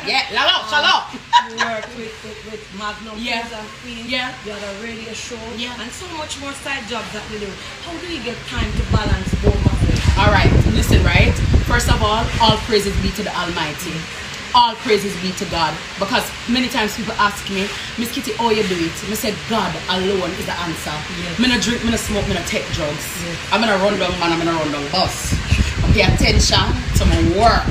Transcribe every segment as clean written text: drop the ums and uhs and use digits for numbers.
Yeah, shalom. You work with Magnum Yeah. and Queen. Yeah. You have a radio show. Yeah. And so much more side jobs that you do. How do you get time to balance both of them? Alright, listen, right? First of all praises be to the Almighty. All praises be to God. Because many times people ask me, Miss Kitty, how you do it? I said, God alone is the answer. Yes. Me no drink, me no smoke, me no take drugs. Yes. I'm gonna run down man, I'm gonna run down bus. I pay attention to my work.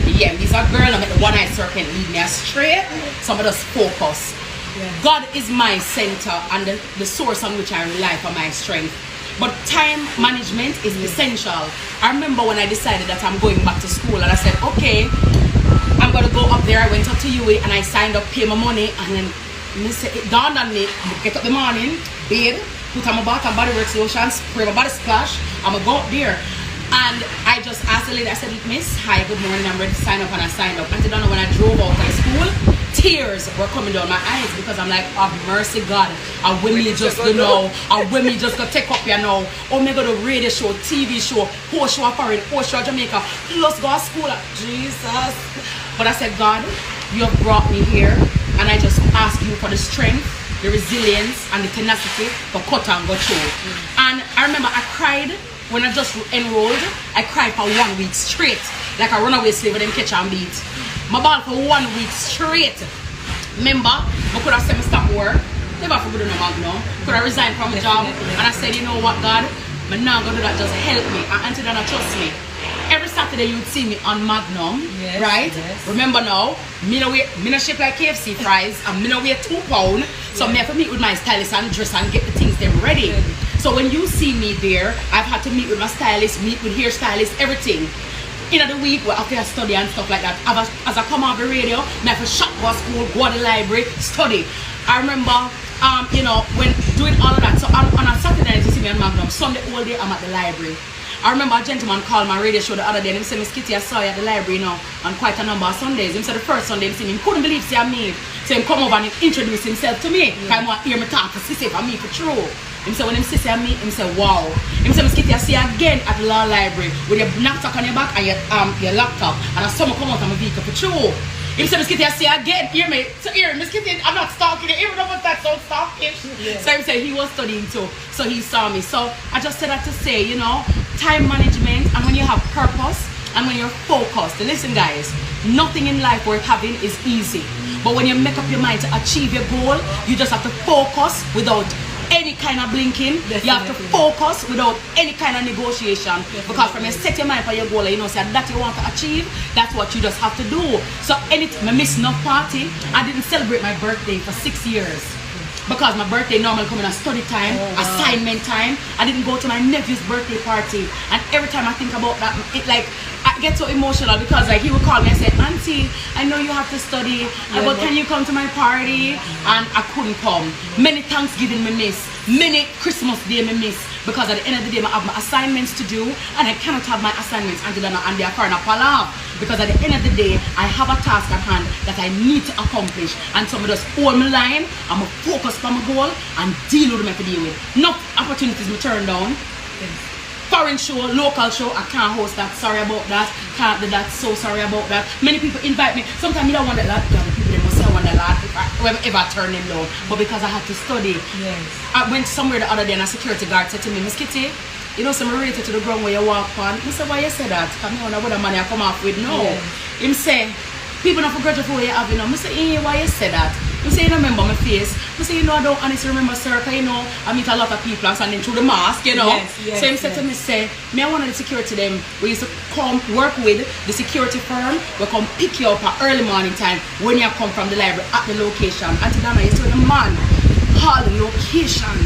Yeah, me's a girl, I'm at the one eye circle lead me astray. So I'm just focus. Yes. God is my center and the source on which I rely for my strength. But time management is essential. I remember when I decided that I'm going back to school and I said, okay, I'm going to go up there. I went up to UA and I signed up, pay my money, and then it dawned on me, get up in the morning, bathe, put on my bath and body works lotion, spray my body splash, I'm going to go up there. And I just asked the lady, I said, Miss, hi, good morning, I'm ready to sign up, and I signed up. Auntie Donna, when I drove out of school, tears were coming down my eyes because I'm like, oh mercy God, and when me just go know, and when me just go take up here now, oh me go to radio show, TV show, post show foreign, post show Jamaica, plus go to school, Jesus. But I said, God, you have brought me here, and I just ask you for the strength, the resilience, and the tenacity to cut and go through. And I remember I cried when I just enrolled. I cried for 1 week straight, like a runaway slave with them catch and beat. My ball for 1 week straight. Remember, I could have said me stop work. Never forget no Magnum. Could have resigned from the job. And I said, you know what, God, I'm not gonna do that, just help me. And Auntie Donna, trust me. Every Saturday you'd see me on Magnum, yes, right? Yes. Remember now, me no shape like KFC fries, and me no weigh 2 pounds. So me have to meet with my stylist and dress and get the things them ready. So when you see me there, I've had to meet with my stylist, meet with hairstylist, everything. In the week, well, after I study and stuff like that, as I come off the radio, I have to shop, go to school, go to the library, study. I remember, you know, when doing all of that. So on a Saturday night, you see me on Magnum. Sunday all day, I'm at the library. I remember a gentleman called my radio show the other day and he said, Miss Kitty, I saw you at the library, you know, on quite a number of Sundays. He said the first Sunday he seen me, he couldn't believe see me. So he come over and he introduced himself to me. Because I want to hear me talk to Sissy for me for true. He said when him Sissy and me, he said, wow. He said, Miss Kitty, I see you again at the law library with your knapsack on your back and your laptop. And I saw me come out of my vehicle for true. He said, Miss Kitty, I see you again. Hear me. So here, Miss Kitty, I'm not stalking you. Even though that sounds stalking. Yeah. So he said he was studying too. So he saw me. So I just said that to say, you know, time management, and when you have purpose and when you're focused. Listen guys, nothing in life worth having is easy. But when you make up your mind to achieve your goal, you just have to focus without any kind of blinking. Definitely. You have to focus without any kind of negotiation. Definitely. Because from you set your mind for your goal, you know, say that you want to achieve, that's what you just have to do. So anytime I miss enough party, I didn't celebrate my birthday for 6 years. Because my birthday normally come in a study time, assignment time. I didn't go to my nephew's birthday party. And every time I think about that, it like, I get so emotional because like he would call me and say, Auntie, I know you have to study, but can you come to my party? And I couldn't come. Many Thanksgiving me miss. Many Christmas Day me miss. Because at the end of the day, I have my assignments to do, and I cannot have my assignments and they are current palav. Because at the end of the day, I have a task at hand that I need to accomplish. And so I just hold my line, I'm focus on my goal and deal with them to deal with. No opportunities me turn down. Foreign show, local show, I can't host that, sorry about that. Can't do that, so sorry about that. Many people invite me. Sometimes I don't want that lot, people they must say I want that lot if I ever turn them down. But because I had to study. Yes. I went somewhere the other day and a security guard said to me, Miss Kitty, you know, some related to the ground where you walk on. I said, why you say that? Because I don't know what the money I come off with. No. Yes. Him say, people don't forget for what you have, you know. I say, why you say that? I say, you don't remember my face. I say, you know, I don't honestly remember, sir, because, you know, I meet a lot of people and standing through the mask, you know. Yes, so he said to me, say, me, I wanted the security them. We used to come work with the security firm. We come pick you up at early morning time when you come from the library at the location. Auntie Donna, you saw the man call the location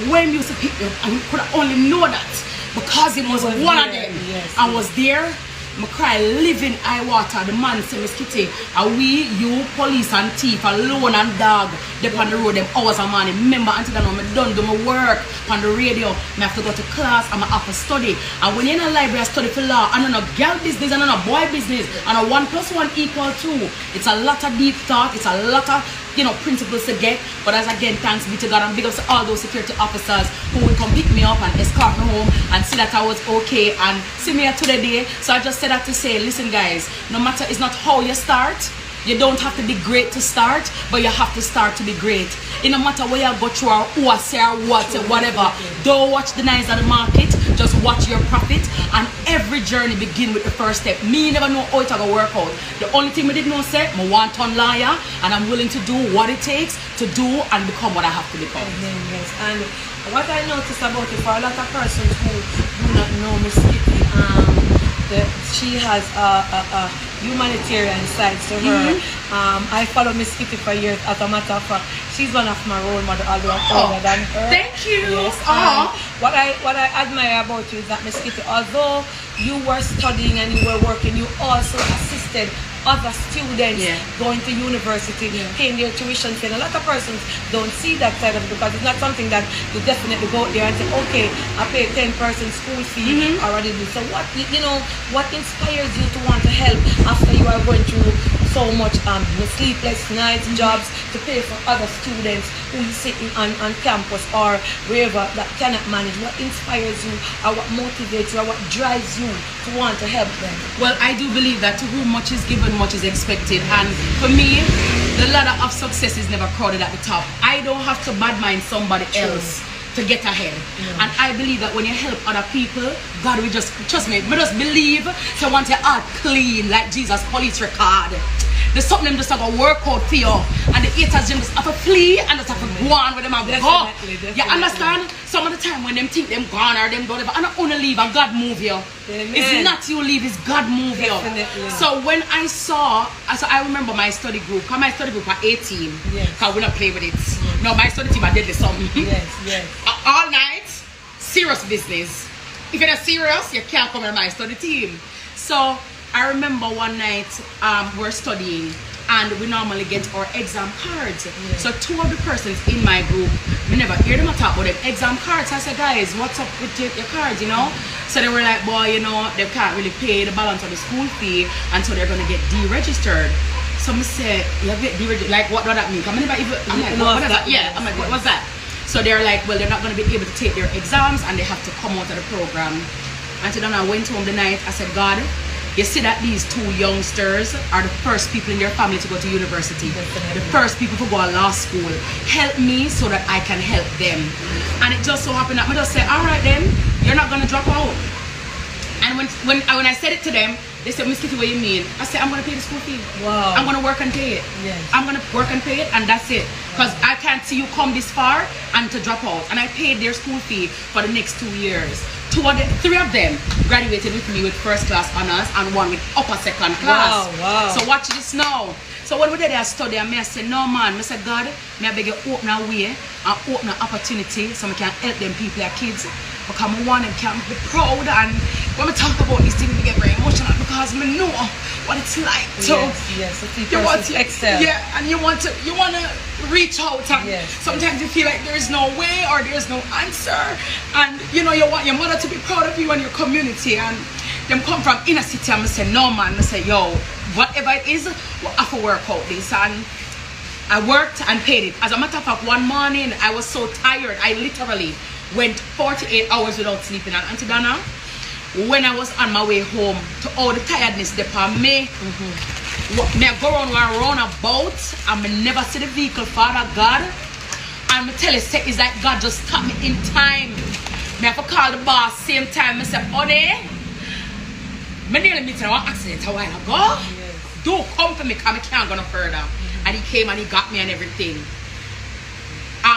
when you used to pick me up, and you could only know that because he was one of them. Yes, and was there. I cry living eye water. The man say, Miss Kitty, are we, you, police and thief, alone and dog, they on the road them hours and morning. Remember, Auntie Donna, I done do my work on the radio. I have to go to class, I'm have to study. And when you're in a library, I study for law. I don't know girl business, I don't know boy business. And a 1 + 1 = 2. It's a lot of deep thought, it's a lot of, you know, principles to get. But as again, thanks be to God, and big up to all those security officers who would come pick me up and escort me home and see that I was okay and see me here today. So I just said that to say, listen guys, no matter, it's not how you start, You don't have to be great to start, but you have to start to be great. It no matter where you go through or who I say or what, whatever. Don't watch the nice of the market. Just watch your profit. And every journey begin with the first step. Me never know how it's going to work out. The only thing I did know say, I want to liar, and I'm willing to do what it takes to do and become what I have to become. Yes. And what I noticed about it, for a lot of persons who do not know Miss Kitty, she has a humanitarian side to her. I follow Miss Kitty for years. As a matter of fact, she's one of my role models, although I'm older than her. Thank you. Yes. What I admire about you is that Miss Kitty, although you were studying and you were working, you also assisted other students going to university, paying their tuition fee. And a lot of persons don't see that side of it because it's not something that you definitely go out there and say, okay, I pay 10% school fee already. So what, what inspires you to want to help after you are going through so much sleepless nights, jobs to pay for other students who is sitting on campus or wherever that cannot manage? What inspires you, or what motivates you, or what drives you to want to help them? Well, I do believe that to whom much is given, much is expected. And for me, the ladder of success is never crowded at the top. I don't have to badmind somebody else to get ahead. And I believe that when you help other people, God will just, trust me, just believe to want your heart clean like Jesus' police record. There's something them just have to work out for you, and the haters them just have to flee and just have to go on with them and go. You understand? Some of the time when them think them gone or them whatever, I don't want to leave and God move you. It's not you leave, it's God move you. So when I saw, I remember my study group, because my study group are 18, because we don't play with it. No, my study team are deadly something. All night, serious business. If you're not serious, you can't come in my study team. So I remember one night we're studying and we normally get our exam cards. So two of the persons in my group, we never hear them talk about them exam cards. I said, guys, what's up with your cards, So they were like, boy, they can't really pay the balance of the school fee, and so they're going to get deregistered. So I said, you get deregistered, like what does that mean? I'm like, what is that? Yeah, I'm like, what's that? So they're like, well, they're not going to be able to take their exams and they have to come out of the program. And so then I went home the night, I said, God, you see that these two youngsters are the first people in their family to go to university. The first people to go to law school. Help me so that I can help them. And it just so happened that I just said, all right then, you're not going to drop out. And when I said it to them, they said, Miss Kitty, what do you mean? I said, I'm going to pay the school fee. Wow. I'm going to work and pay it. I'm going to work and pay it, and that's it. Because I can't see you come this far and to drop out. And I paid their school fee for the next 2 years. Three of them graduated with me with first class honors and one with upper second class. Wow. So watch this now. So when we did our study, I said, no man, I said, God, I beg you open a way and open an opportunity so we can help them people, their kids. Because I want them to be proud, and when we talk about these things, we get very emotional because we know what it's like to you want to excel. Yeah, and you want to reach out, and sometimes you feel like there's no way or there's no answer, and you want your mother to be proud of you and your community, and them come from inner city and I say, no man, I say, yo, whatever it is, we have to work out this. And I worked and paid it. As a matter of fact, one morning I was so tired, I literally went 48 hours without sleeping. And Auntie Donna, when I was on my way home, to all the tiredness upon me, me I go around one roundabout and me never see the vehicle, Father God. And me tell you, it's like God just stopped me in time. Me have to call the boss same time. I say, honey, me nearly meet an accident a while ago. Don't come to me because I can't go no further. And he came and he got me and everything.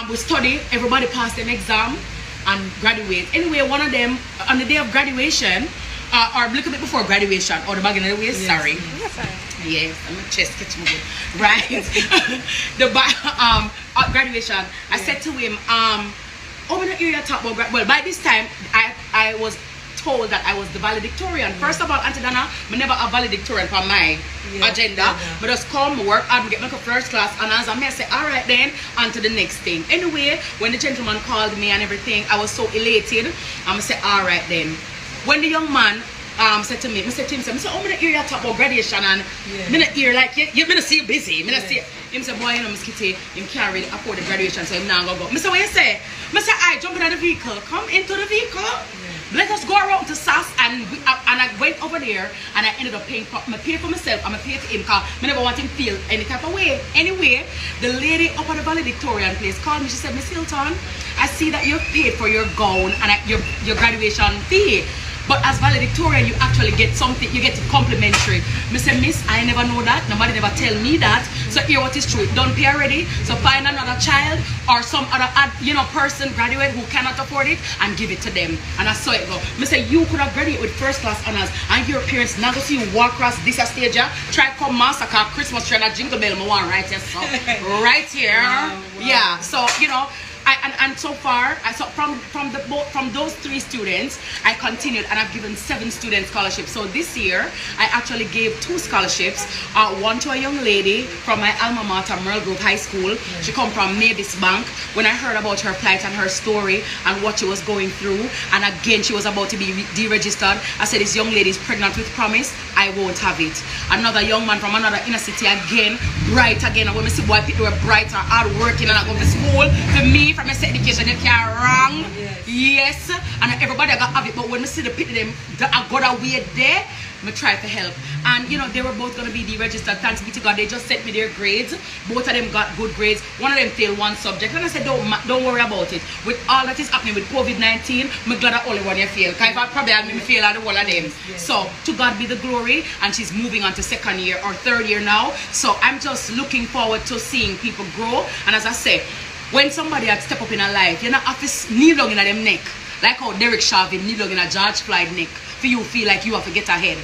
We studied, everybody passed an exam and graduate. Anyway, one of them, on the day of graduation, or a little bit before graduation, or the beginning of the way, sorry. Yes, I'm a chest catching good. Right? At graduation, I said to him, I'm not hear you talk about well, by this time, I was told that I was the valedictorian. First of all, Auntie Donna, I never a valedictorian for my agenda. But just come, work hard, get my first class, and as I say, all right then, on to the next thing. Anyway, when the gentleman called me and everything, I was so elated. I'm say, all right then. When the young man said to me, I said to him, I'm gonna hear you talk about graduation, and I'm gonna hear like you gonna see you busy. I'm gonna see him say, boy, Miss Kitty, him can't really afford the graduation, so him now gonna go. I say, what you say? I say, I jump in the vehicle, come into the vehicle. Let us go around to SAS and I I went over there and I ended up paying for, I paid for myself and I paid for him because I never want him to feel any type of way. Anyway, the lady up at the valedictorian place called me. She said, Miss Hilton, I see that you've paid for your gown and your graduation fee. But as valedictorian, you actually get something, you get it complimentary. I said, Miss, I never know that. Nobody never tell me that. So here what is true. Don't pay already. So find another child or some other person, graduate who cannot afford it and give it to them. And I saw it go. I said, you could have graduated with first class honors and your parents now go see you walk across this stage. Try come massacre Christmas tree and a jingle bell. Right here. So, right here. Wow, wow. Yeah. So, you know, and so far, from those 3 students, I continued and I've given 7 students scholarships. So this year, I actually gave 2 scholarships. One to a young lady from my alma mater, Merle Grove High School. She come from Mavis Bank. When I heard about her plight and her story and what she was going through, and again, she was about to be deregistered, I said, this young lady is pregnant with promise. I won't have it. Another young man from another inner city again, bright again. And when I see boy people were bright and hard working and I go to school, for me, from my education, you can't wrong. Yes. And everybody got have it. But when I see the people, them, I got away there, I try to help. And you know, they were both going to be deregistered. Thanks be to God, they just sent me their grades. Both of them got good grades. One of them failed one subject. And I said, don't worry about it. With all that is happening with COVID-19, I'm glad that only one you fail. Because if I probably had me fail out of all of them. Yes. So to God be the glory. And she's moving on to 2nd year or 3rd year now. So I'm just looking forward to seeing people grow. And as I say, when somebody had step up in a life, you're not have to kneel down in them neck. Like how Derek Chauvin kneel down in a George Floyd neck. For you feel like you have to get ahead.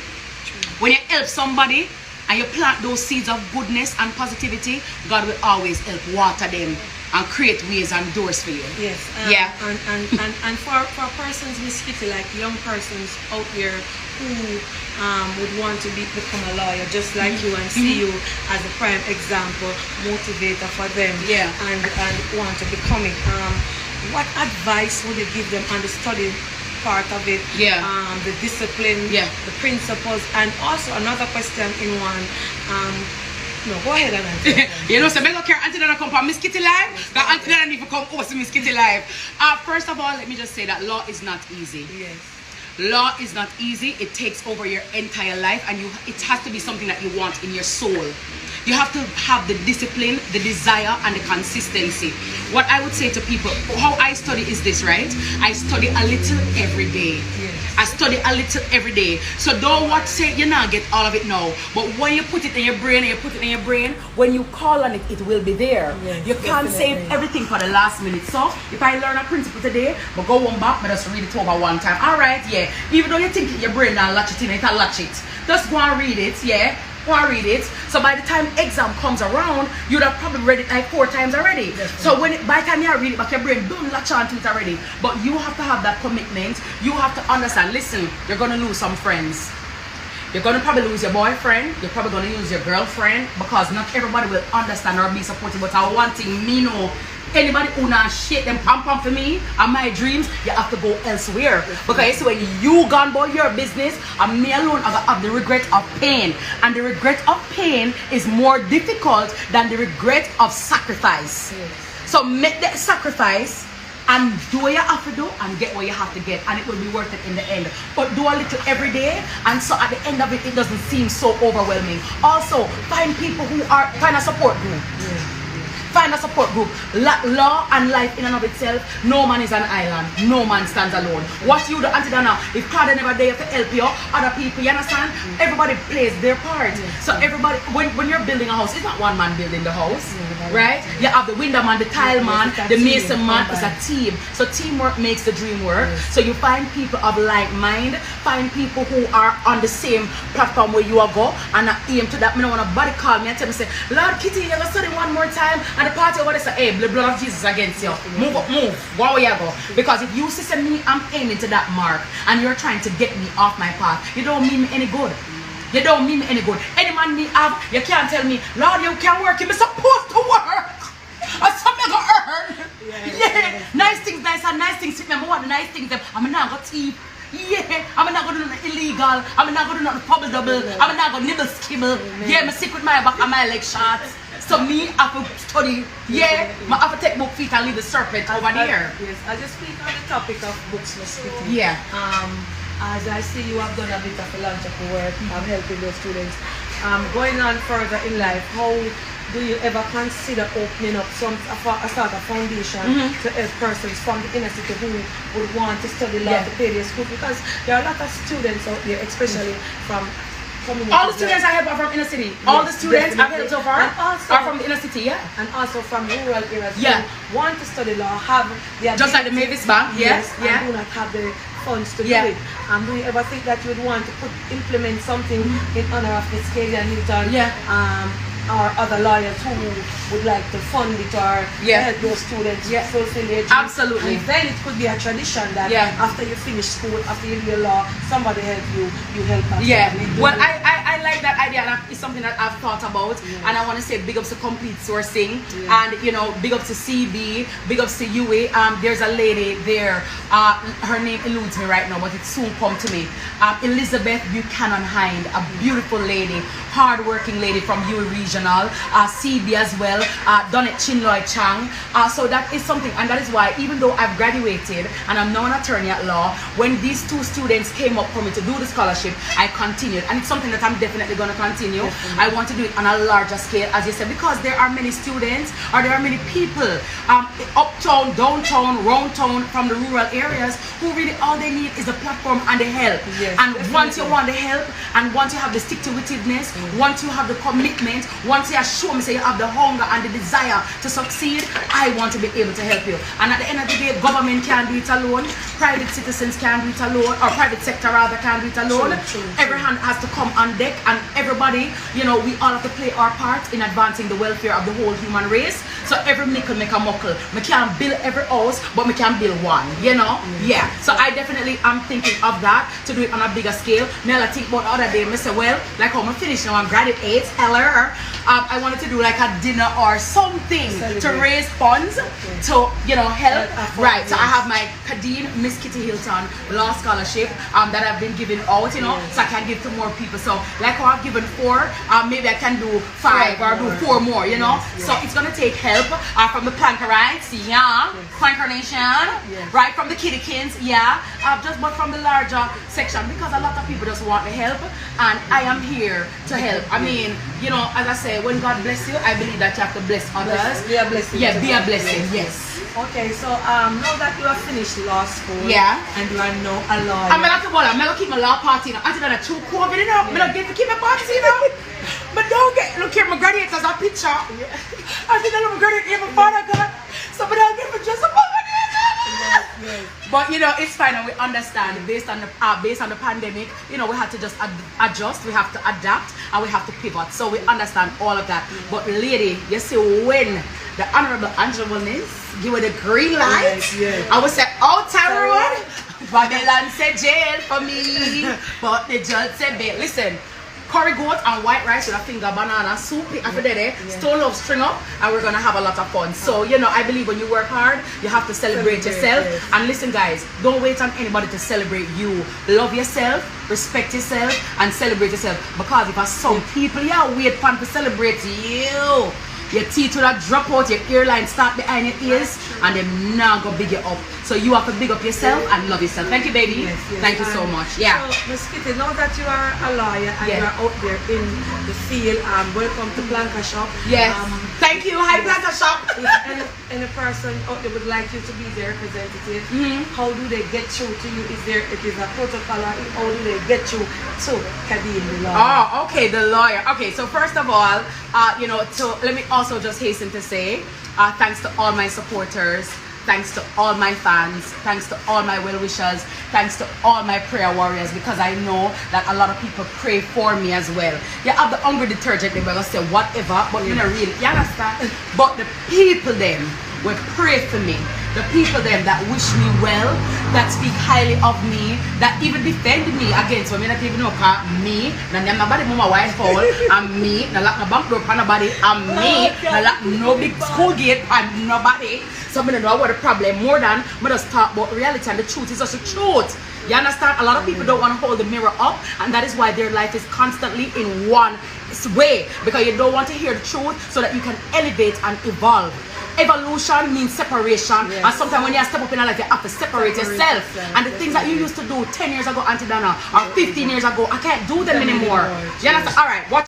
When you help somebody and you plant those seeds of goodness and positivity, God will always help water them and create ways and doors for you. Yes. Yeah. And for persons, Miss Kitty, like young persons out there who would want to become a lawyer just like you and see you as a prime example, motivator for them, and want to become it. What advice would you give them on the study part of it, the discipline, the principles, and also another question in one. No, go ahead and answer. You know, so I don't care Auntie Donna come from Miss Kitty Live, because Auntie Donna need to come over to Miss Kitty Live. First of all, let me just say that law is not easy. Yes. Law is not easy. It takes over your entire life, and it has to be something that you want in your soul. You have to have the discipline, the desire, and the consistency. What I would say to people, how I study is this, right? I study a little every day. Yes. I study a little every day. So don't what say you not get all of it now. But when you put it in your brain and you put it in your brain, when you call on it, it will be there. Yes, you can't save everything for the last minute. So if I learn a principle today, but go one back, but just read it over one time. Alright, yeah. Even though you think your brain now latch it in, it can latch it. Just go and read it, yeah. Read it. So by the time exam comes around, you'd have probably read it like 4 times already. So by the time you read it back, your brain don't latch on to it already. But you have to have that commitment. You have to understand, listen, you're going to lose some friends. You're going to probably lose your boyfriend. You're probably going to lose your girlfriend, because not everybody will understand or be supportive. But I one thing me know, anybody who not shit them pam for me and my dreams, you have to go elsewhere. Because when you gone about your business, and me alone I have the regret of pain. And the regret of pain is more difficult than the regret of sacrifice. Yes. So make that sacrifice and do what you have to do and get what you have to get, and it will be worth it in the end. But do a little every day, and so at the end of it, it doesn't seem so overwhelming. Also, find people who are kind of support group. Yeah. Find a support group. Law and life in and of itself, no man is an island. No man stands alone. What you do, Auntie Donna, if Claudia never there to help you, other people, you understand? Everybody plays their part. So everybody, when you're building a house, it's not one man building the house, right? You have the window man, the tile man, the mason man. It's a team. So teamwork makes the dream work. So you find people of like mind, find people who are on the same platform where you are go, and I aim to that. I don't want nobody call me and tell me, say, Lord Kitty, you're gonna study one more time. And the party over there say, hey, the blood of Jesus against you. Move up, move. Go where you go. Because if you see me, I'm aiming to that mark, and you're trying to get me off my path, you don't mean me any good. You don't mean me any good. Any man me have, you can't tell me, Lord, you can't work. You're supposed to work. And something gonna earn. Yeah. Nice things, nice and nice things. Remember what the nice things them. I'm not gonna thief. Yeah, I'm not gonna do nothing illegal. I'm not gonna do nothing double. I'm not gonna nibble skibble. Yeah, my secret my back and my leg shots. So me, I have to study, I have to take book feet and leave the serpent over there. Yes, I just speak on the topic of books, Miss Kitty. Yeah. as I see you have done a bit of philanthropy work, helping those students. Going on further in life, how do you ever consider opening up a sort of foundation to help persons from the inner city who would want to study law to pay their school? Because there are a lot of students out there, especially from all the students I help are from inner city. All the students I've helped so far are from the inner city, and also from rural areas. Who want to study law, have the just like the Mavis Bank, and do not have the funds to do it. Do you ever think that you would want to implement something in honor of Miss Kalia Newton? Or other lawyers who would like to fund it or help those students fulfill their dreams? Absolutely. And then it could be a tradition that after you finish school, after you do law, somebody help you, you help us. Well, I like that idea, and it's something that I've thought about, and I want to say big ups to Complete Sourcing, and you know, big ups to CB, big ups to UA. There's a lady there, her name eludes me right now, but it soon come to me. Elizabeth Buchanan Hind, a beautiful lady, hard-working lady from UA region. CB as well, done it Chinloy Chang. So that is something, and that is why even though I've graduated and I'm now an attorney at law, when these two students came up for me to do the scholarship, I continued, and it's something that I'm definitely going to continue. I want to do it on a larger scale, as you said, because there are many students, or there are many people uptown, downtown, round town, from the rural areas who really all they need is a platform and the help. And once you want the help, and once you have the stick-to-itiveness, once you have the commitment, once you show me say you have the hunger and the desire to succeed, I want to be able to help you. And at the end of the day, government can't do it alone, private citizens can't do it alone, or private sector rather can't do it alone. Every hand has to come on deck, and everybody, you know, we all have to play our part in advancing the welfare of the whole human race. So every nickel make a muckle. We can't build every house, but we can build one, you know? So I definitely am thinking of that, to do it on a bigger scale. Now I think about the other day, I say, well, like how I'm finished now, I'm graduate, hello. I wanted to do like a dinner or something to raise funds to, you know, help. So I have my Kadeen Miss Kitty Hilton Law Scholarship that I've been giving out, you know, so I can give to more people. So like how I've given 4, maybe I can do 5 or do 4 more, you know. So it's gonna take help from the Plankerites, Planker Nation, right, from the Kiddykins, just but from the larger section, because a lot of people just want the help, and I am here to help. I mean, you know, as I say, when God bless you, I believe that you have to bless others. Be a blessing. Be a blessing. Yes. Okay, so now that you have finished law school, and you are now a lawyer, I'm gonna keep my law party now. Until that true COVID, you know, I'm gonna get to keep my party, you know. But don't get look here, my graduates as a picture. I think that I'm graduate my father got. So but I'll give it just a moment. But you know, it's fine, and we understand based on the pandemic, you know, we have to just adjust, we have to adapt, and we have to pivot. So we understand all of that. But lady, you see, when the Honorable Angela Williams give her the green light, I would say, oh, Tyrone, Babylon said jail for me, but the judge said bail. Listen, curry goat and white rice with a finger banana soup after that, stone love string up, and we're gonna have a lot of fun. So you know, I believe when you work hard, you have to celebrate yourself. And listen guys, don't wait on anybody to celebrate you. Love yourself, respect yourself, and celebrate yourself. Because if some people wait for to celebrate you, your teeth will drop out, your earline start behind your ears, and they're not gonna big you up. So you have to big up yourself and love yourself. Thank you, baby. Thank you so much. So, Miss Kitty, now that you are a lawyer and you are out there in the field, welcome to Blanca Shop. Thank you. Hi, Blanca Shop. If any person out there would like you to be their representative, how do they get through to you? Is a protocol, or how do they get through to Kadeen, the lawyer? Oh, okay, the lawyer. Okay, so first of all, you know, let me also just hasten to say, thanks to all my supporters, thanks to all my fans, thanks to all my well-wishers, thanks to all my prayer warriors, because I know that a lot of people pray for me as well. You have the hungry detergent, they're gonna say whatever, but you know really, you understand? But the people them will pray for me. The people them that wish me well, that speak highly of me, that even defend me against me, not even know me, and nobody my wife fall, and me, na lock my bank door for nobody, and me, na lock no big school gate and nobody. So I don't know what the problem more than I just talk about reality, and the truth is just the truth. You understand? A lot of people don't want to hold the mirror up, and that is why their life is constantly in one way, because you don't want to hear the truth so that you can elevate and evolve. evolution means separation. Yes. And sometimes when you step up in life, you have to separate yourself. And the things that you used to do 10 years ago, Auntie Donna, or 15 years ago, I can't do them anymore. You understand? All right, watch.